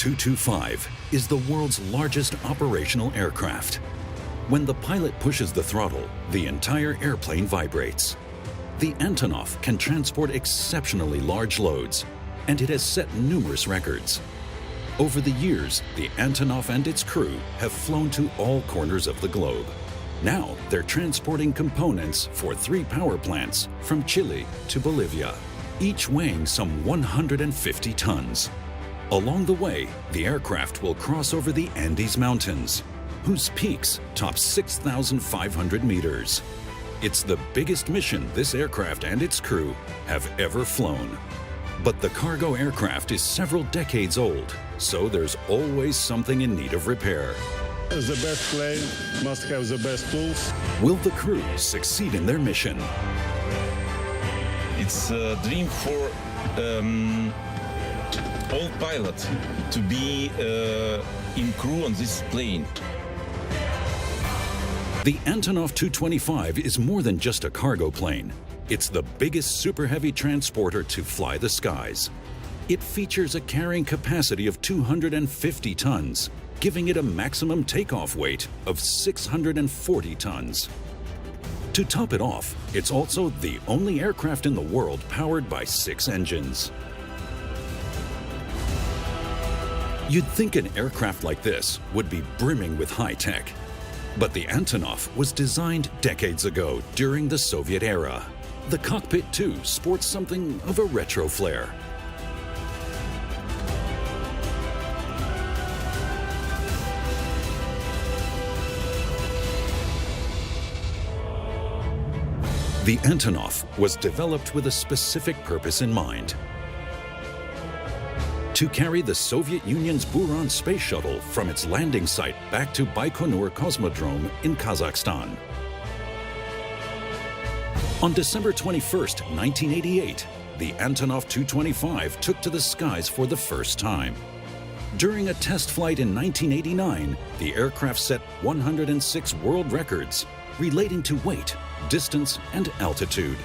225 is the world's largest operational aircraft. When the pilot pushes the throttle, the entire airplane vibrates. The Antonov can transport exceptionally large loads, and it has set numerous records. Over the years, the Antonov and its crew have flown to all corners of the globe. Now they're transporting components for 3 power plants from Chile to Bolivia, each weighing some 150 tons. Along the way, the aircraft will cross over the Andes Mountains, whose peaks top 6,500 meters. It's the biggest mission this aircraft and its crew have ever flown. But the cargo aircraft is several decades old, so there's always something in need of repair. The best plane must have the best tools. Will the crew succeed in their mission? It's a dream for all pilots to be in crew on this plane. The Antonov 225 is more than just a cargo plane. It's the biggest super heavy transporter to fly the skies. It features a carrying capacity of 250 tons, giving it a maximum takeoff weight of 640 tons. To top it off, it's also the only aircraft in the world powered by 6 engines. You'd think an aircraft like this would be brimming with high tech. But the Antonov was designed decades ago during the Soviet era. The cockpit, too, sports something of a retro flair. The Antonov was developed with a specific purpose in mind: to carry the Soviet Union's Buran space shuttle from its landing site back to Baikonur Cosmodrome in Kazakhstan. On December 21, 1988, the Antonov 225 took to the skies for the first time. During a test flight in 1989, the aircraft set 106 world records relating to weight, distance, and altitude.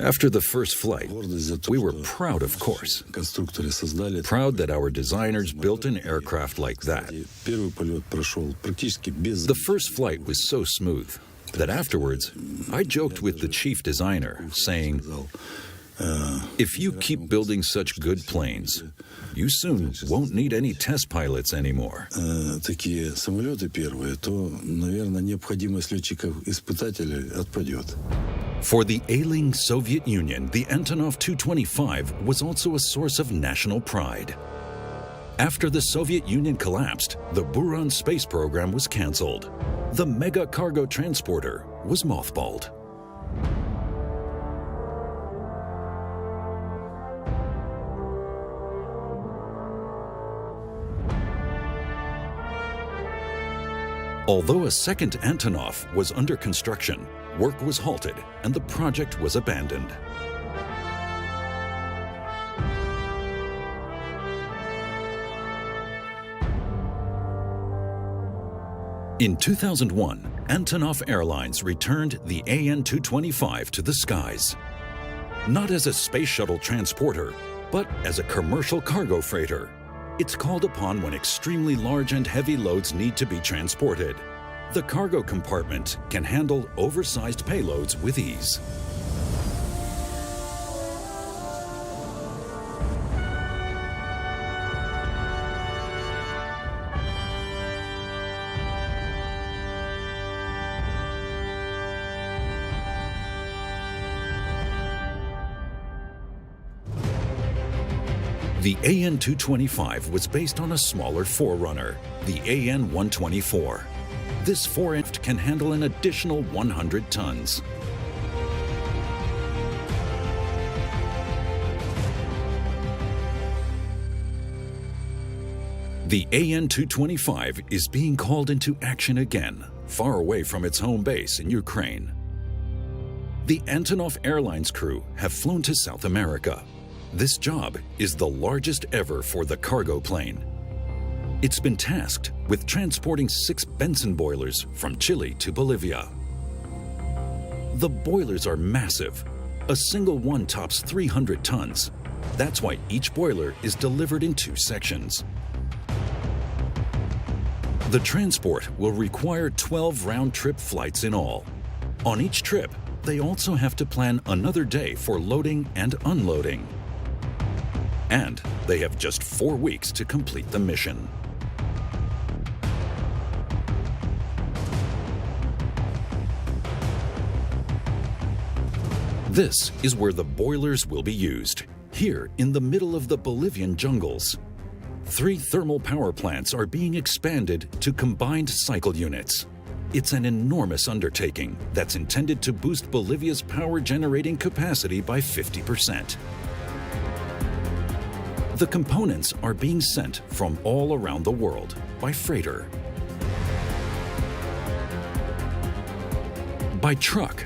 After the first flight, we were proud, of course. Proud that our designers built an aircraft like that. The first flight was so smooth that afterwards, I joked with the chief designer, saying, "If you keep building such good planes, you soon won't need any test pilots anymore." For the ailing Soviet Union, the Antonov 225 was also a source of national pride. After the Soviet Union collapsed, the Buran space program was canceled. The mega cargo transporter was mothballed. Although a second Antonov was under construction, work was halted and the project was abandoned. In 2001, Antonov Airlines returned the AN-225 to the skies. Not as a space shuttle transporter, but as a commercial cargo freighter. It's called upon when extremely large and heavy loads need to be transported. The cargo compartment can handle oversized payloads with ease. The AN-225 was based on a smaller forerunner, the AN-124. This forerunner can handle an additional 100 tons. The AN-225 is being called into action again, far away from its home base in Ukraine. The Antonov Airlines crew have flown to South America. This job is the largest ever for the cargo plane. It's been tasked with transporting 6 Benson boilers from Chile to Bolivia. The boilers are massive. A single one tops 300 tons. That's why each boiler is delivered in 2 sections. The transport will require 12 round-trip flights in all. On each trip, they also have to plan another day for loading and unloading. And they have just 4 weeks to complete the mission. This is where the boilers will be used, here in the middle of the Bolivian jungles. 3 thermal power plants are being expanded to combined cycle units. It's an enormous undertaking that's intended to boost Bolivia's power generating capacity by 50%. The components are being sent from all around the world by freighter, by truck,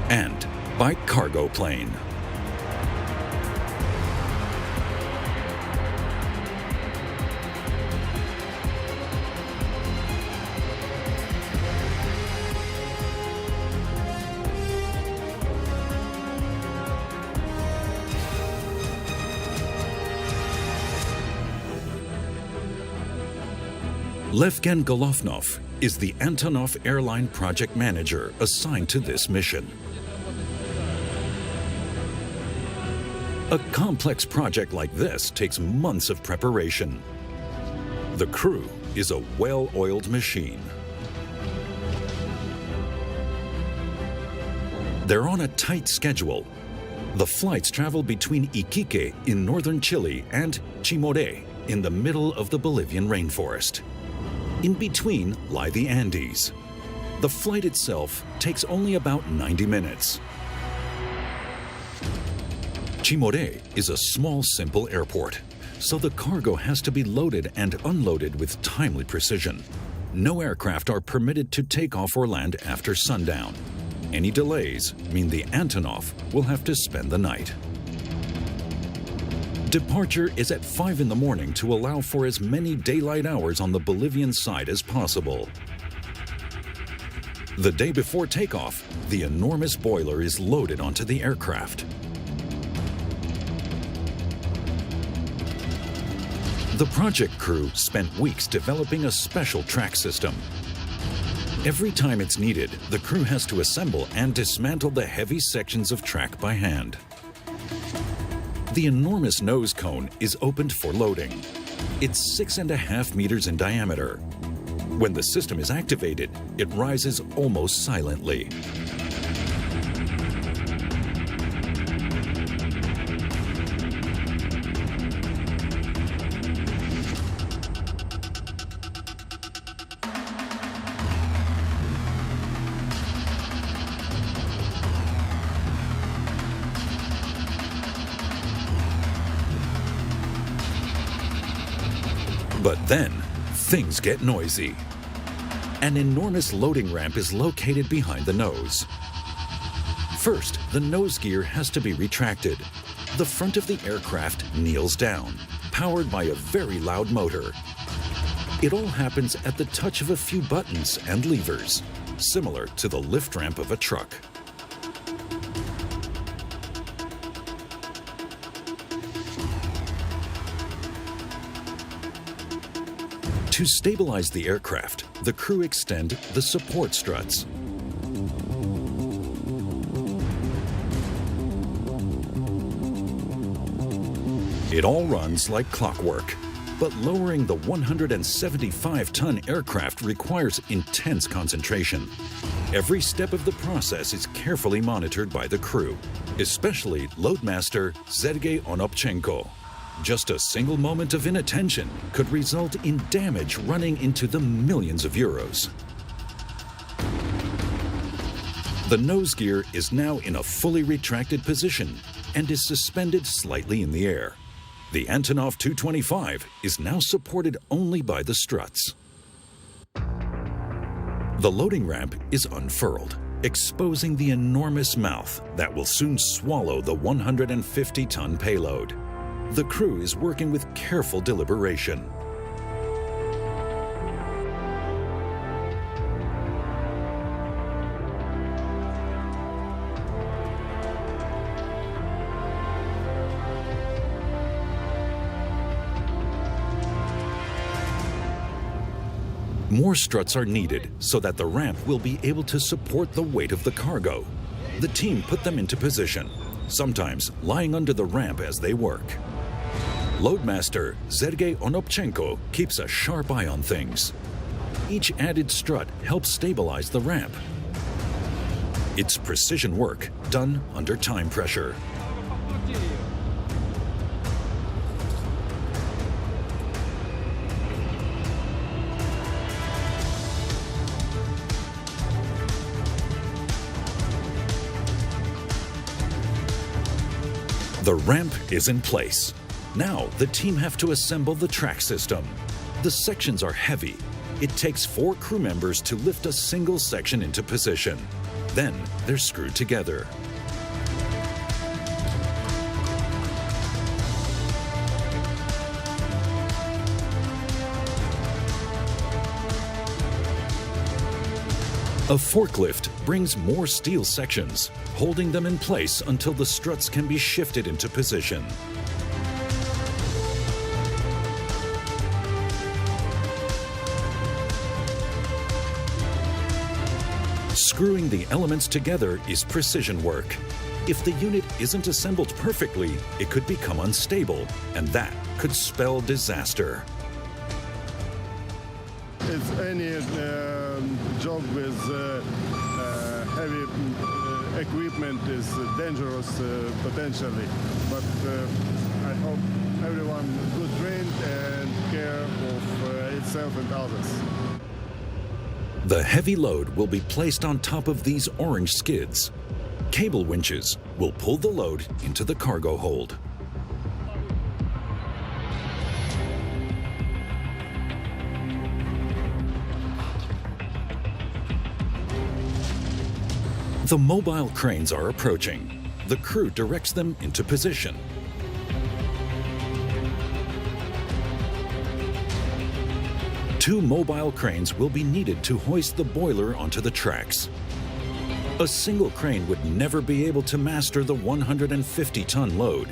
and by cargo plane. Levgen Golovnov is the Antonov Airline project manager assigned to this mission. A complex project like this takes months of preparation. The crew is a well-oiled machine. They're on a tight schedule. The flights travel between Iquique in northern Chile and Chimoré in the middle of the Bolivian rainforest. In between lie the Andes. The flight itself takes only about 90 minutes. Chimoré is a small, simple airport, so the cargo has to be loaded and unloaded with timely precision. No aircraft are permitted to take off or land after sundown. Any delays mean the Antonov will have to spend the night. Departure is at 5 in the morning to allow for as many daylight hours on the Bolivian side as possible. The day before takeoff, the enormous boiler is loaded onto the aircraft. The project crew spent weeks developing a special track system. Every time it's needed, the crew has to assemble and dismantle the heavy sections of track by hand. The enormous nose cone is opened for loading. It's 6.5 meters in diameter. When the system is activated, it rises almost silently. But then, things get noisy. An enormous loading ramp is located behind the nose. First, the nose gear has to be retracted. The front of the aircraft kneels down, powered by a very loud motor. It all happens at the touch of a few buttons and levers, similar to the lift ramp of a truck. To stabilize the aircraft, the crew extend the support struts. It all runs like clockwork, but lowering the 175-ton aircraft requires intense concentration. Every step of the process is carefully monitored by the crew, especially loadmaster Sergei Onopchenko. Just a single moment of inattention could result in damage running into the millions of euros. The nose gear is now in a fully retracted position and is suspended slightly in the air. The Antonov 225 is now supported only by the struts. The loading ramp is unfurled, exposing the enormous mouth that will soon swallow the 150-ton payload. The crew is working with careful deliberation. More struts are needed so that the ramp will be able to support the weight of the cargo. The team put them into position, sometimes lying under the ramp as they work. Loadmaster Sergei Onopchenko keeps a sharp eye on things. Each added strut helps stabilize the ramp. It's precision work done under time pressure. The ramp is in place. Now the team have to assemble the track system. The sections are heavy. It takes 4 crew members to lift a single section into position. Then they're screwed together. A forklift brings more steel sections, holding them in place until the struts can be shifted into position. Screwing the elements together is precision work. If the unit isn't assembled perfectly, it could become unstable, and that could spell disaster. It's any job with heavy equipment is dangerous potentially, but I hope everyone good trained and care of itself and others. The heavy load will be placed on top of these orange skids. Cable winches will pull the load into the cargo hold. The mobile cranes are approaching. The crew directs them into position. Two mobile cranes will be needed to hoist the boiler onto the tracks. A single crane would never be able to master the 150-ton load.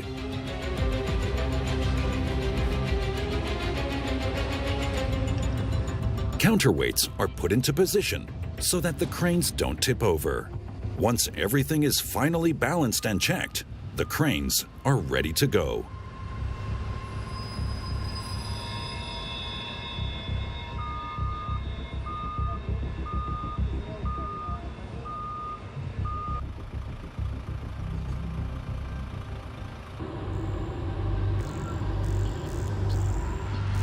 Counterweights are put into position so that the cranes don't tip over. Once everything is finally balanced and checked, the cranes are ready to go.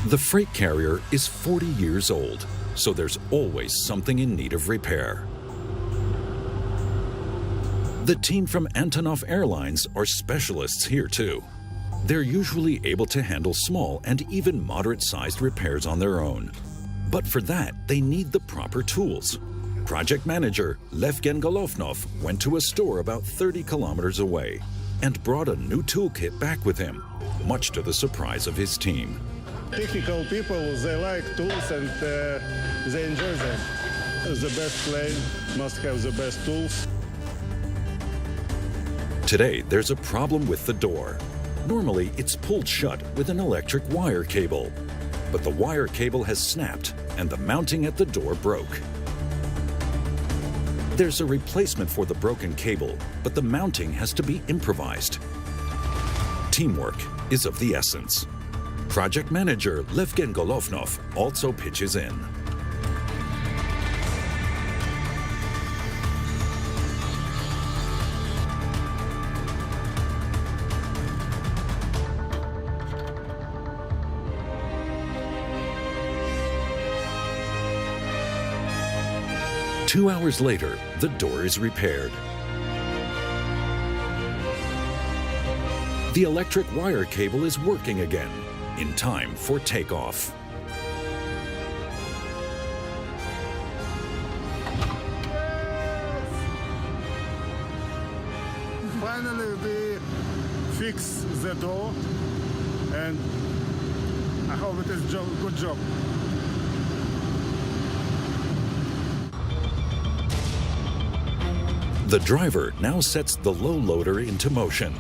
The freight carrier is 40 years old, so there's always something in need of repair. The team from Antonov Airlines are specialists here too. They're usually able to handle small and even moderate-sized repairs on their own. But for that, they need the proper tools. Project manager Levgen Golovnov went to a store about 30 kilometers away and brought a new toolkit back with him, much to the surprise of his team. Technical people, they like tools and they enjoy them. The best plane must have the best tools. Today, there's a problem with the door. Normally, it's pulled shut with an electric wire cable. But the wire cable has snapped and the mounting at the door broke. There's a replacement for the broken cable, but the mounting has to be improvised. Teamwork is of the essence. Project manager Levgen Golovnov also pitches in. Two hours later, the door is repaired. The electric wire cable is working again, in time for takeoff. Finally, we fix the door, and I hope it is a good job. The driver now sets the low loader into motion.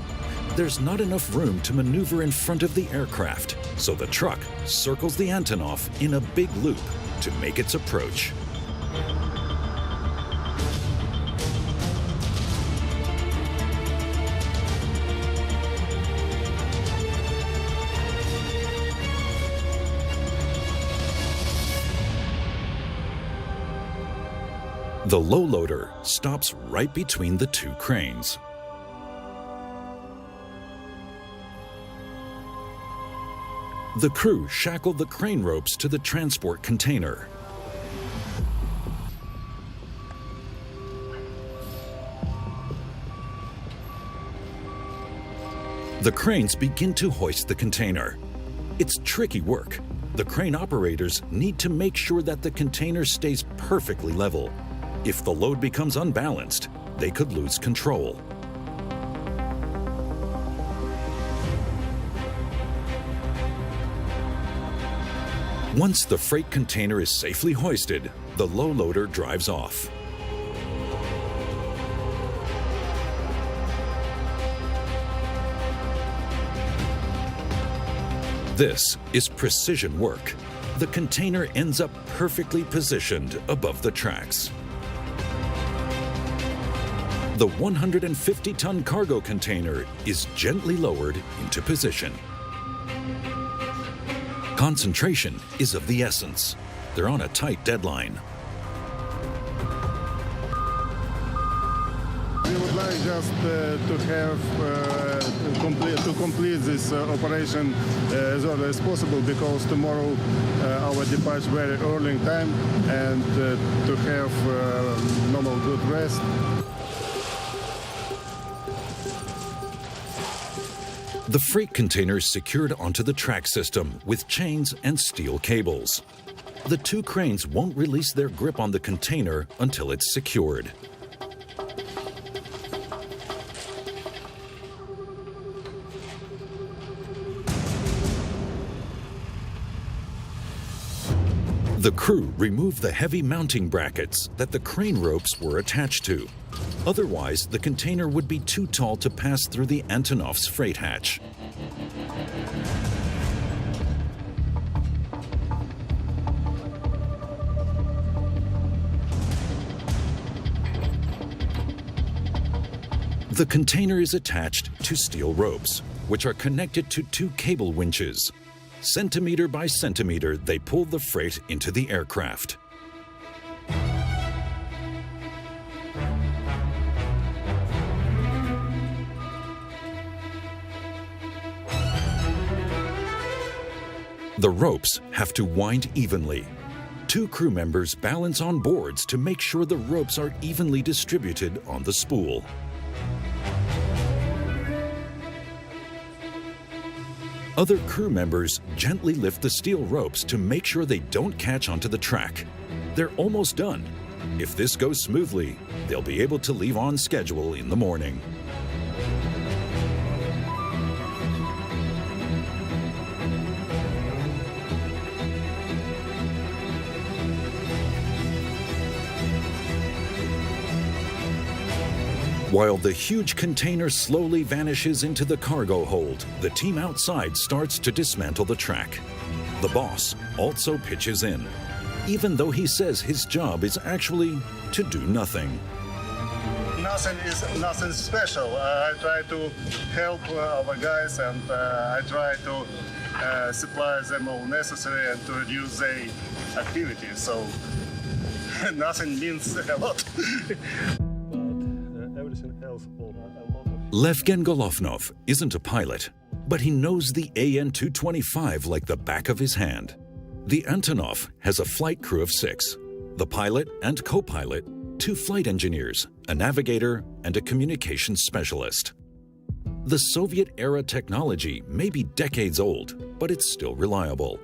There's not enough room to maneuver in front of the aircraft, so the truck circles the Antonov in a big loop to make its approach. The low loader stops right between the two cranes. The crew shackle the crane ropes to the transport container. The cranes begin to hoist the container. It's tricky work. The crane operators need to make sure that the container stays perfectly level. If the load becomes unbalanced, they could lose control. Once the freight container is safely hoisted, the low loader drives off. This is precision work. The container ends up perfectly positioned above the tracks. The 150-ton cargo container is gently lowered into position. Concentration is of the essence. They're on a tight deadline. We would like just to have to complete this operation as early as possible, because tomorrow our departure very early in time, and to have normal good rest. The freight container is secured onto the track system with chains and steel cables. The two cranes won't release their grip on the container until it's secured. The crew remove the heavy mounting brackets that the crane ropes were attached to. Otherwise, the container would be too tall to pass through the Antonov's freight hatch. The container is attached to steel ropes, which are connected to two cable winches. Centimeter by centimeter, they pull the freight into the aircraft. The ropes have to wind evenly. Two crew members balance on boards to make sure the ropes are evenly distributed on the spool. Other crew members gently lift the steel ropes to make sure they don't catch onto the track. They're almost done. If this goes smoothly, they'll be able to leave on schedule in the morning. While the huge container slowly vanishes into the cargo hold, the team outside starts to dismantle the track. The boss also pitches in, even though he says his job is actually to do nothing. Nothing special. I try to help our guys, and I try to supply them all necessary and to reduce their activity. So nothing means a lot. Levgen Golovnov isn't a pilot, but he knows the An-225 like the back of his hand. The Antonov has a flight crew of 6, the pilot and co-pilot, 2 flight engineers, a navigator, and a communications specialist. The Soviet-era technology may be decades old, but it's still reliable.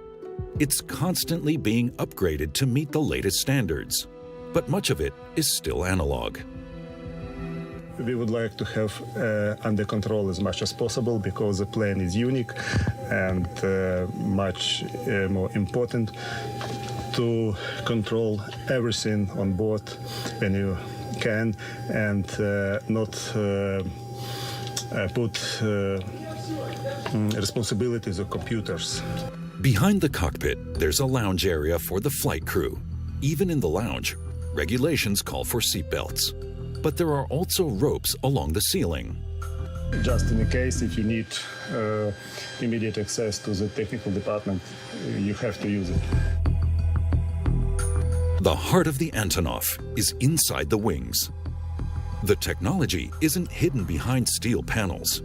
It's constantly being upgraded to meet the latest standards, but much of it is still analog. We would like to have under control as much as possible because the plane is unique and much more important to control everything on board when you can and not put responsibilities of computers. Behind the cockpit, there's a lounge area for the flight crew. Even in the lounge, regulations call for seatbelts. But there are also ropes along the ceiling. Just in the case if you need immediate access to the technical department, you have to use it. The heart of the Antonov is inside the wings. The technology isn't hidden behind steel panels.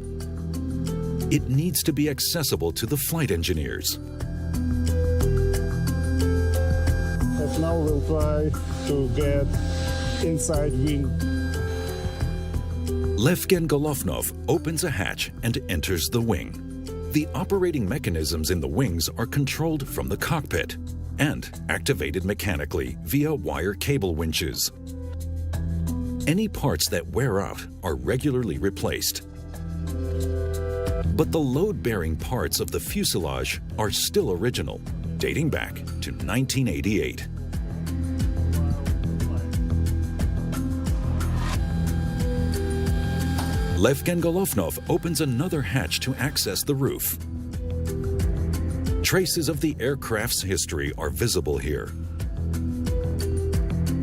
It needs to be accessible to the flight engineers. And now we'll try to get inside wing. Levgen Golovnov opens a hatch and enters the wing. The operating mechanisms in the wings are controlled from the cockpit and activated mechanically via wire cable winches. Any parts that wear out are regularly replaced. But the load-bearing parts of the fuselage are still original, dating back to 1988. Levgen Golovnov opens another hatch to access the roof. Traces of the aircraft's history are visible here.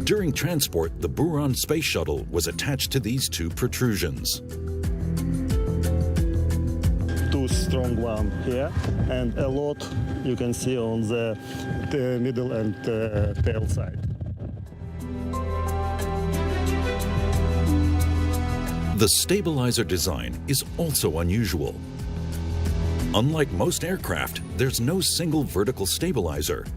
During transport, the Buran space shuttle was attached to these two protrusions. Two strong one here and a lot you can see on the middle and tail side. The stabilizer design is also unusual. Unlike most aircraft, there's no single vertical stabilizer.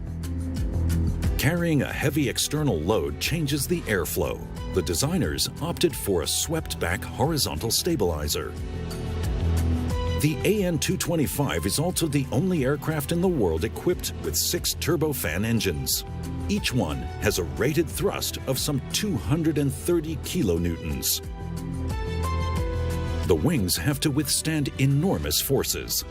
Carrying a heavy external load changes the airflow. The designers opted for a swept-back horizontal stabilizer. The An-225 is also the only aircraft in the world equipped with 6 turbofan engines. Each one has a rated thrust of some 230 kilonewtons. The wings have to withstand enormous forces.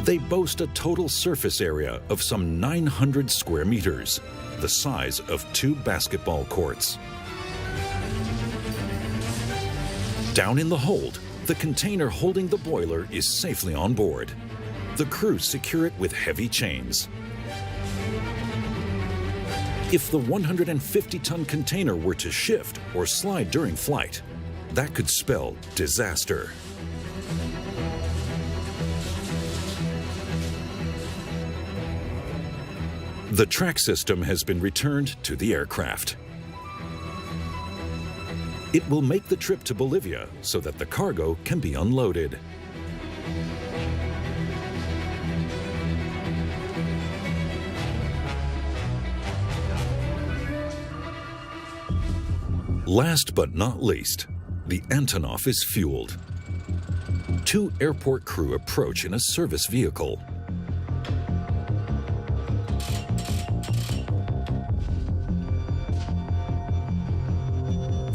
They boast a total surface area of some 900 square meters, the size of 2 basketball courts. Down in the hold, the container holding the boiler is safely on board. The crew secure it with heavy chains. If the 150-ton container were to shift or slide during flight, that could spell disaster. The track system has been returned to the aircraft. It will make the trip to Bolivia so that the cargo can be unloaded. Last but not least, the Antonov is fueled. 2 airport crew approach in a service vehicle.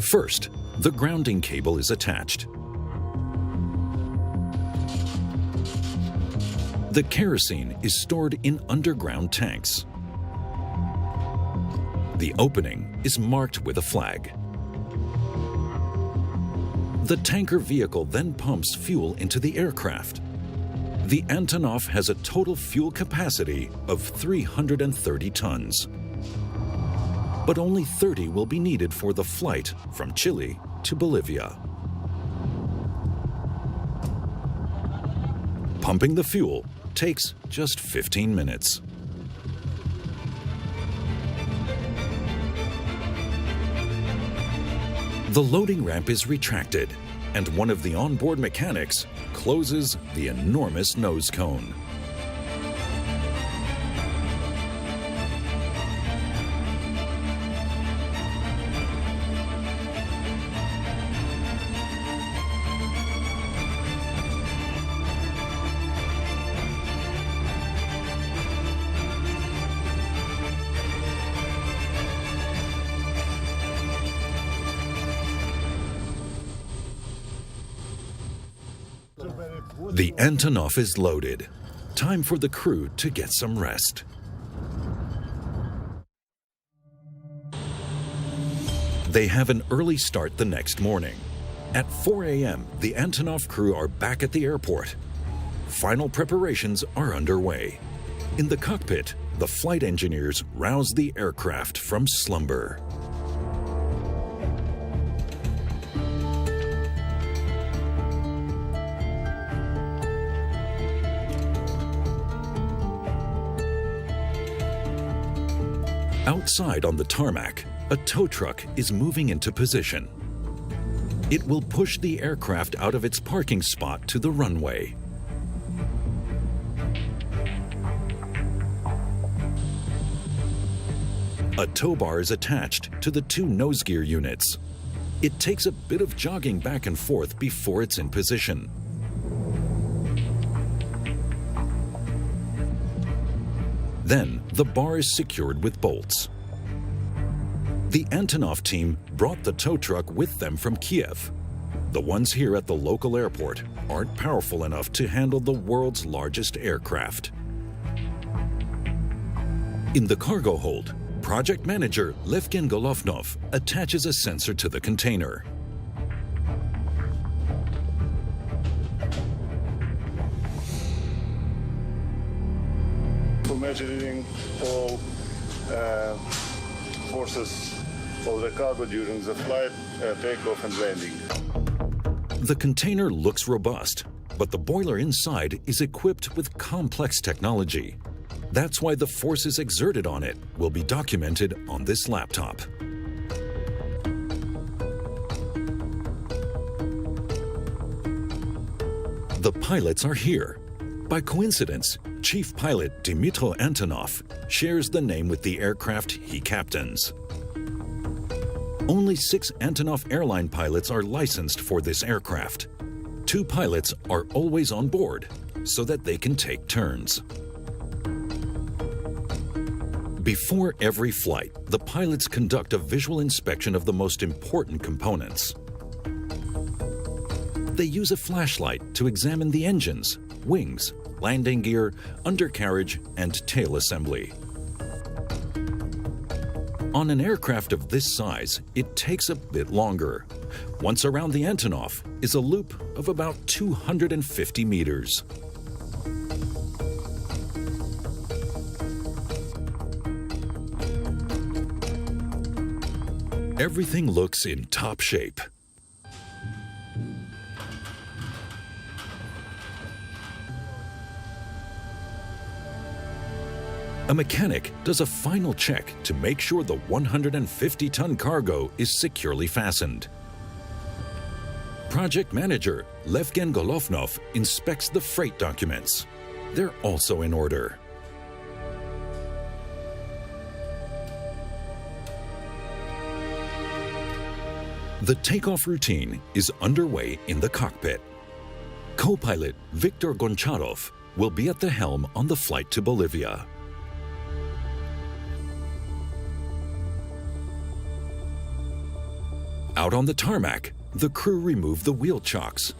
First, the grounding cable is attached. The kerosene is stored in underground tanks. The opening is marked with a flag. The tanker vehicle then pumps fuel into the aircraft. The Antonov has a total fuel capacity of 330 tons. But only 30 will be needed for the flight from Chile to Bolivia. Pumping the fuel takes just 15 minutes. The loading ramp is retracted, and one of the onboard mechanics closes the enormous nose cone. The Antonov is loaded. Time for the crew to get some rest. They have an early start the next morning. At 4 a.m., the Antonov crew are back at the airport. Final preparations are underway. In the cockpit, the flight engineers rouse the aircraft from slumber. Outside on the tarmac, a tow truck is moving into position. It will push the aircraft out of its parking spot to the runway. A tow bar is attached to the two nose gear units. It takes a bit of jogging back and forth before it's in position. Then the bar is secured with bolts. The Antonov team brought the tow truck with them from Kiev. The ones here at the local airport aren't powerful enough to handle the world's largest aircraft. In the cargo hold, project manager Levgen Golovnov attaches a sensor to the container. For measuring all forces of the cargo during the flight, takeoff and landing. The container looks robust, but the boiler inside is equipped with complex technology. That's why the forces exerted on it will be documented on this laptop. The pilots are here. By coincidence, Chief Pilot Dmytro Antonov shares the name with the aircraft he captains. Only 6 Antonov airline pilots are licensed for this aircraft. 2 pilots are always on board so that they can take turns. Before every flight, the pilots conduct a visual inspection of the most important components. They use a flashlight to examine the engines, wings, landing gear, undercarriage, and tail assembly. On an aircraft of this size, it takes a bit longer. Once around the Antonov is a loop of about 250 meters. Everything looks in top shape. A mechanic does a final check to make sure the 150-ton cargo is securely fastened. Project manager Levgen Golovnov inspects the freight documents. They're also in order. The takeoff routine is underway in the cockpit. Co-pilot Viktor Goncharov will be at the helm on the flight to Bolivia. Out on the tarmac, the crew remove the wheel chocks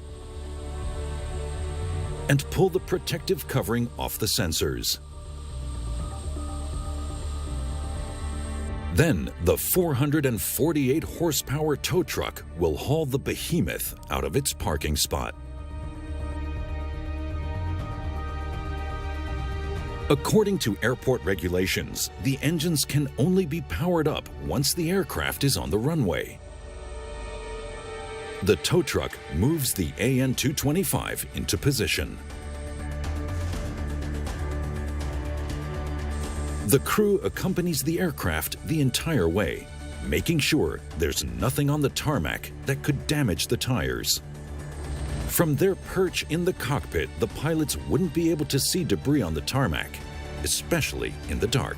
and pull the protective covering off the sensors. Then, the 448 horsepower tow truck will haul the behemoth out of its parking spot. According to airport regulations, the engines can only be powered up once the aircraft is on the runway. The tow truck moves the An-225 into position. The crew accompanies the aircraft the entire way, making sure there's nothing on the tarmac that could damage the tires. From their perch in the cockpit, the pilots wouldn't be able to see debris on the tarmac, especially in the dark.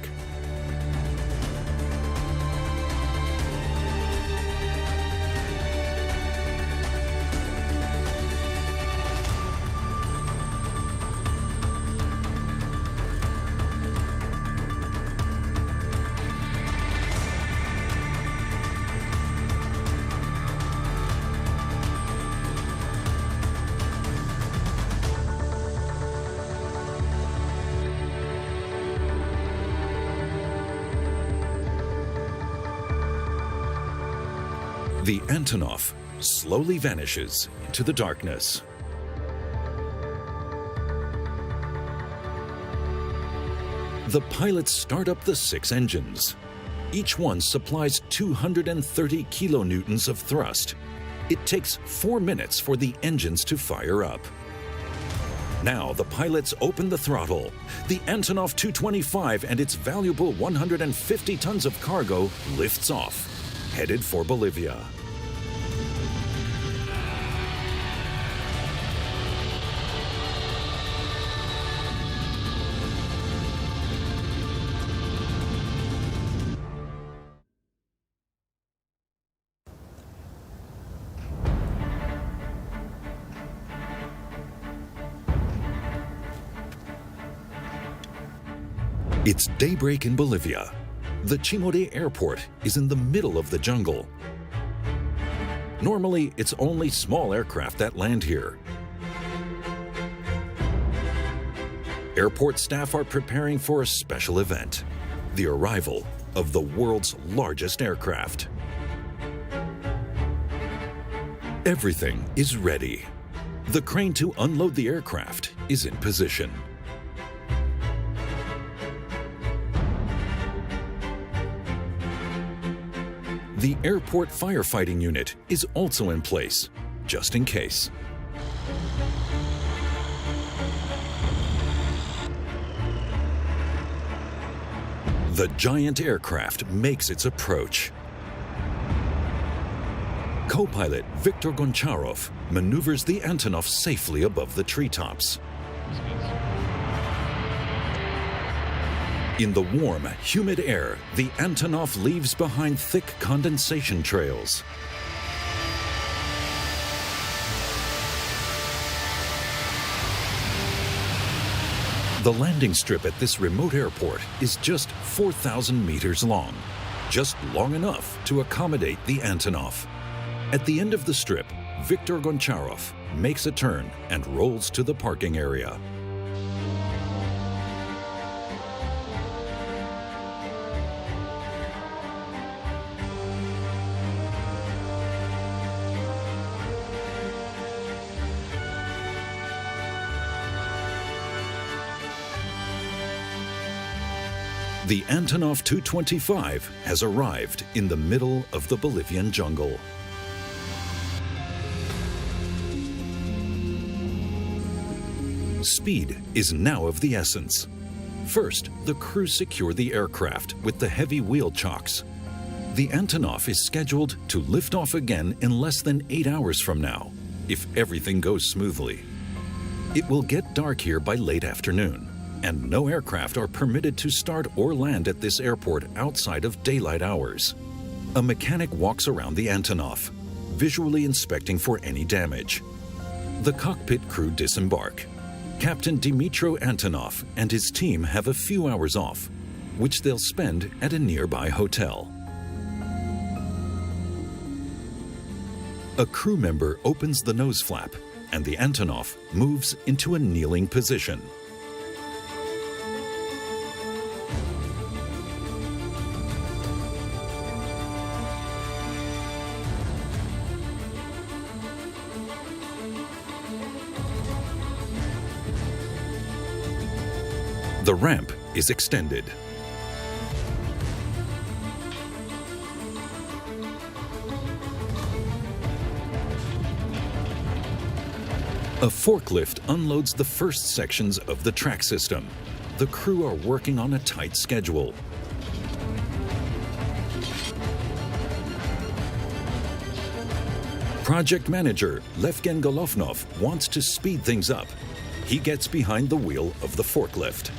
The Antonov slowly vanishes into the darkness. The pilots start up the 6 engines. Each one supplies 230 kilonewtons of thrust. It takes 4 minutes for the engines to fire up. Now the pilots open the throttle. The Antonov An-225 and its valuable 150 tons of cargo lifts off, headed for Bolivia. It's daybreak in Bolivia. The Chimode airport is in the middle of the jungle. Normally, it's only small aircraft that land here. Airport staff are preparing for a special event, the arrival of the world's largest aircraft. Everything is ready. The crane to unload the aircraft is in position. The airport firefighting unit is also in place, just in case. The giant aircraft makes its approach. Co-pilot Viktor Goncharov maneuvers the Antonov safely above the treetops. In the warm, humid air, the Antonov leaves behind thick condensation trails. The landing strip at this remote airport is just 4,000 meters long, just long enough to accommodate the Antonov. At the end of the strip, Viktor Goncharov makes a turn and rolls to the parking area. The Antonov An-225 has arrived in the middle of the Bolivian jungle. Speed is now of the essence. First, the crew secure the aircraft with the heavy wheel chocks. The Antonov is scheduled to lift off again in less than 8 hours from now, if everything goes smoothly. It will get dark here by late afternoon, and no aircraft are permitted to start or land at this airport outside of daylight hours. A mechanic walks around the Antonov, visually inspecting for any damage. The cockpit crew disembark. Captain Dmitro Antonov and his team have a few hours off, which they'll spend at a nearby hotel. A crew member opens the nose flap, and the Antonov moves into a kneeling position. The ramp is extended. A forklift unloads the first sections of the track system. The crew are working on a tight schedule. Project manager Levgen Golovnov wants to speed things up. He gets behind the wheel of the forklift.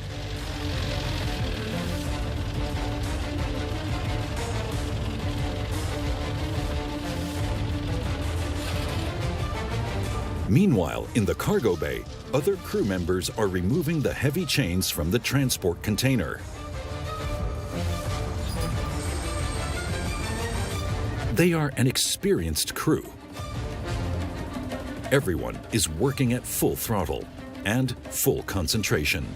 Meanwhile, in the cargo bay, other crew members are removing the heavy chains from the transport container. They are an experienced crew. Everyone is working at full throttle and full concentration.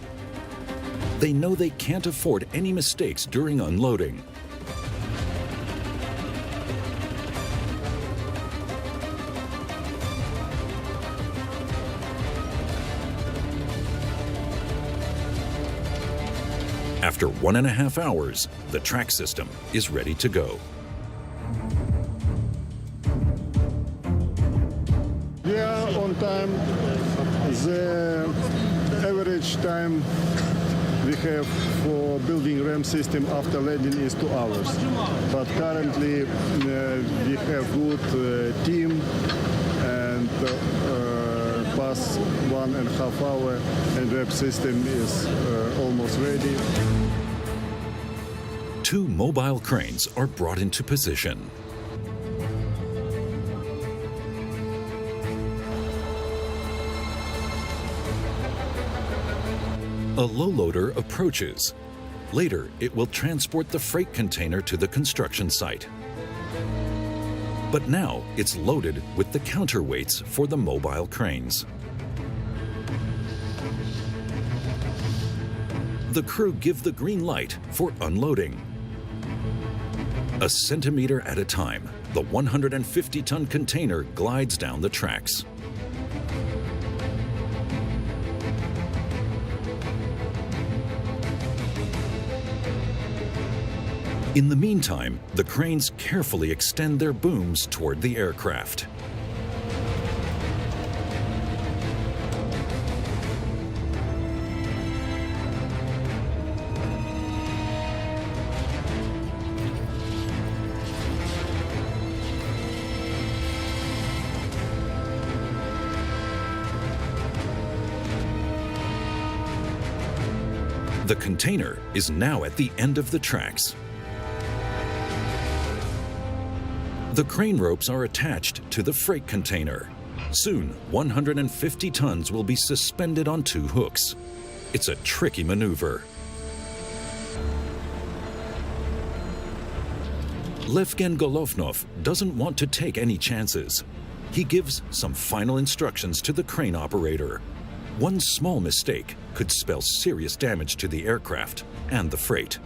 They know they can't afford any mistakes during unloading. After 1.5 hours, the track system is ready to go. We are on time. The average time we have for building RAM system after landing is 2 hours. But currently we have good team and past 1.5 hour and RAM system is almost ready. 2 mobile cranes are brought into position. A low loader approaches. Later, it will transport the freight container to the construction site. But now it's loaded with the counterweights for the mobile cranes. The crew give the green light for unloading. A centimeter at a time, the 150-ton container glides down the tracks. In the meantime, the cranes carefully extend their booms toward the aircraft. The container is now at the end of the tracks. The crane ropes are attached to the freight container. Soon, 150 tons will be suspended on 2 hooks. It's a tricky maneuver. Levgen Golovnov doesn't want to take any chances. He gives some final instructions to the crane operator. One small mistake could spell serious damage to the aircraft and the freight.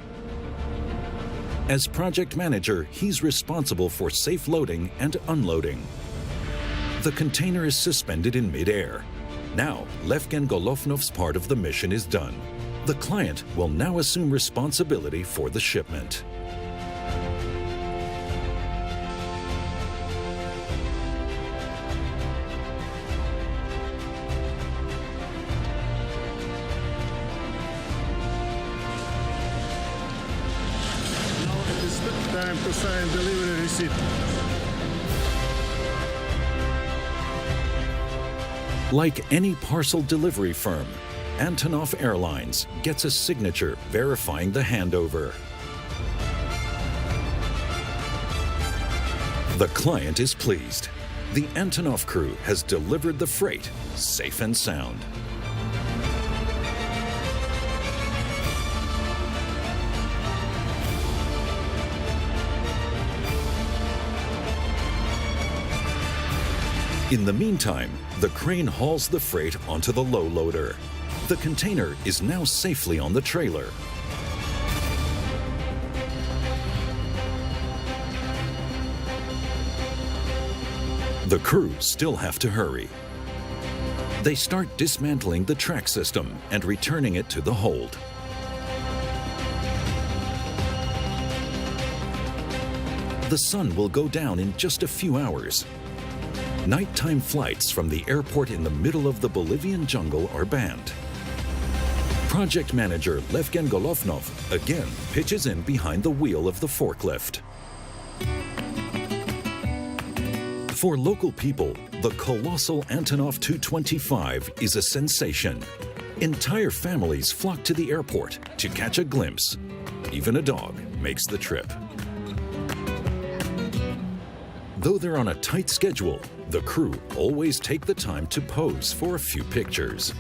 As project manager, he's responsible for safe loading and unloading. The container is suspended in mid-air. Now, Levgen Golovnov's part of the mission is done. The client will now assume responsibility for the shipment. Time to sign delivery receipt. Like any parcel delivery firm, Antonov Airlines gets a signature verifying the handover. The client is pleased. The Antonov crew has delivered the freight safe and sound. In the meantime, the crane hauls the freight onto the low loader. The container is now safely on the trailer. The crew still have to hurry. They start dismantling the track system and returning it to the hold. The sun will go down in just a few hours. Nighttime flights from the airport in the middle of the Bolivian jungle are banned. Project manager Levgen Golovnov again pitches in behind the wheel of the forklift. For local people, the colossal Antonov An-225 is a sensation. Entire families flock to the airport to catch a glimpse. Even a dog makes the trip. Though they're on a tight schedule, the crew always take the time to pose for a few pictures.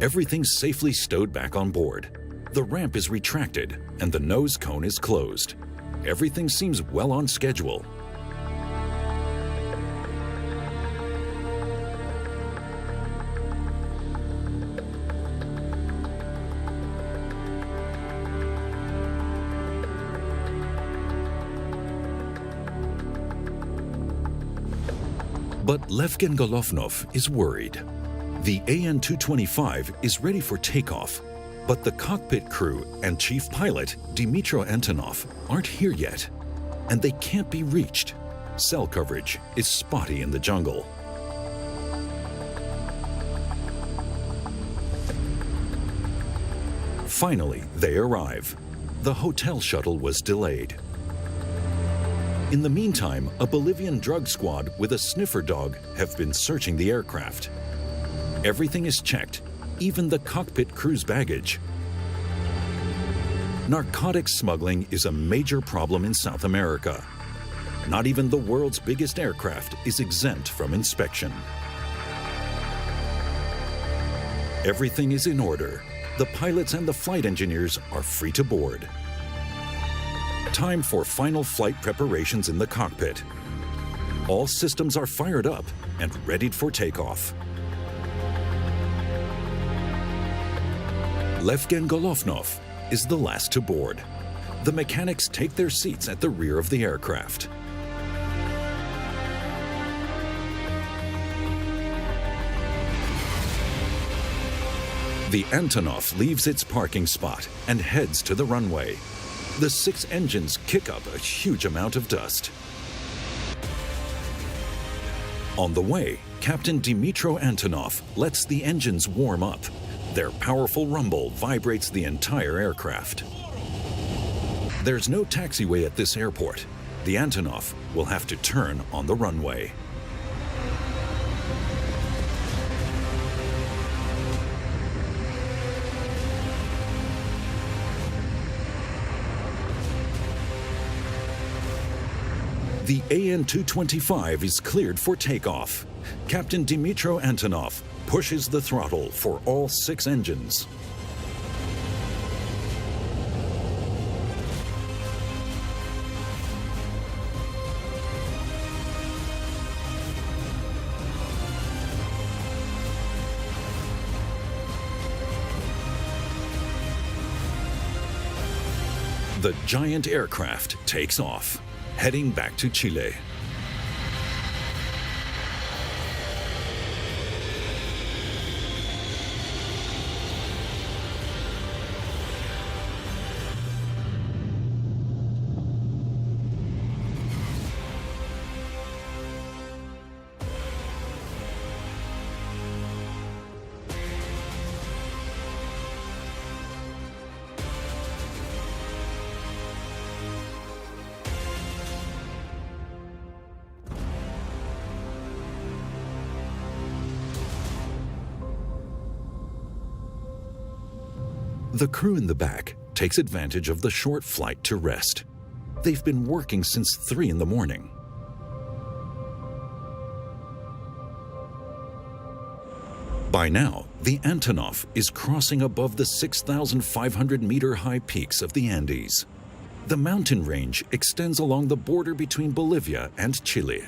Everything's safely stowed back on board. The ramp is retracted and the nose cone is closed. Everything seems well on schedule. But Levgen Golovnov is worried. The An-225 is ready for takeoff, But the cockpit crew and chief pilot, Dmytro Antonov, aren't here yet, and they can't be reached. Cell coverage is spotty in the jungle. Finally, they arrive. The hotel shuttle was delayed. In the meantime, a Bolivian drug squad with a sniffer dog have been searching the aircraft. Everything is checked, even the cockpit crew's baggage. Narcotics smuggling is a major problem in South America. Not even the world's biggest aircraft is exempt from inspection. Everything is in order. The pilots and the flight engineers are free to board. Time for final flight preparations in the cockpit. All systems are fired up and ready for takeoff. Levgen Golovnov is the last to board. The mechanics take their seats at the rear of the aircraft. The Antonov leaves its parking spot and heads to the runway. The 6 engines kick up a huge amount of dust. On the way, Captain Dmytro Antonov lets the engines warm up. Their powerful rumble vibrates the entire aircraft. There's no taxiway at this airport. The Antonov will have to turn on the runway. The An-225 is cleared for takeoff. Captain Dmytro Antonov pushes the throttle for all 6 engines. The giant aircraft takes off, heading back to Chile. The crew in the back takes advantage of the short flight to rest. They've been working since 3 in the morning. By now, the Antonov is crossing above the 6,500-meter high peaks of the Andes. The mountain range extends along the border between Bolivia and Chile.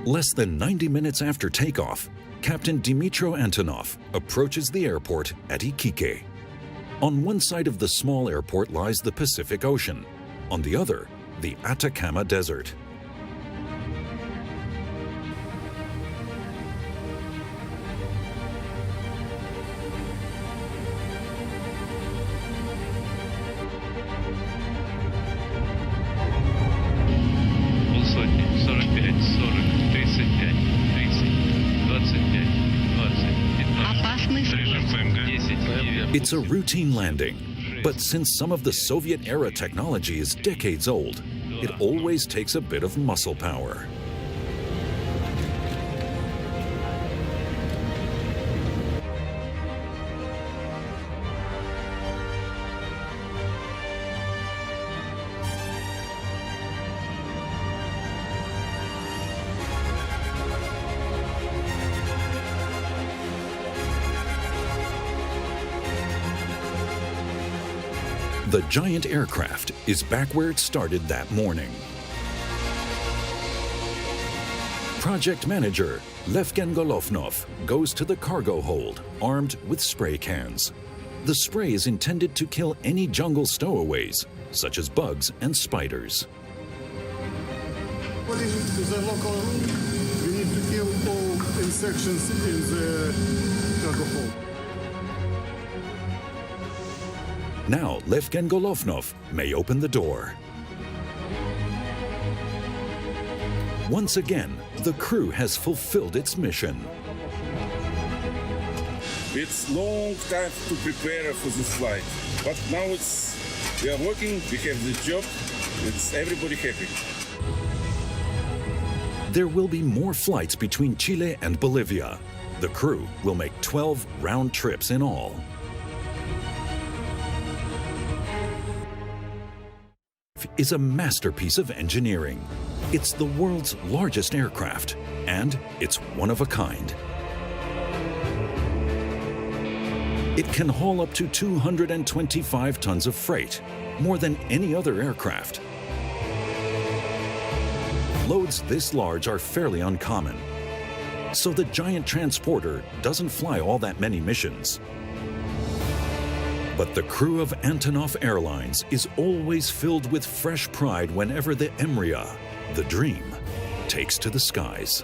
Less than 90 minutes after takeoff, Captain Dmytro Antonov approaches the airport at Iquique. On one side of the small airport lies the Pacific Ocean, on the other, the Atacama Desert. It's a routine landing, but since some of the Soviet-era technology is decades old, it always takes a bit of muscle power. The giant aircraft is back where it started that morning. Project manager Levgen Golovnov goes to the cargo hold armed with spray cans. The spray is intended to kill any jungle stowaways, such as bugs and spiders. According to the local rule, we need to kill all insects in the cargo hold. Now Levgen Golovnov may open the door. Once again, the crew has fulfilled its mission. It's long time to prepare for this flight, but now we are working, we have the job, it's everybody happy. There will be more flights between Chile and Bolivia. The crew will make 12 round trips in all. Is a masterpiece of engineering. It's the world's largest aircraft, and it's one of a kind. It can haul up to 225 tons of freight, more than any other aircraft. Loads this large are fairly uncommon, so the giant transporter doesn't fly all that many missions. But the crew of Antonov Airlines is always filled with fresh pride whenever the Mriya, the dream, takes to the skies.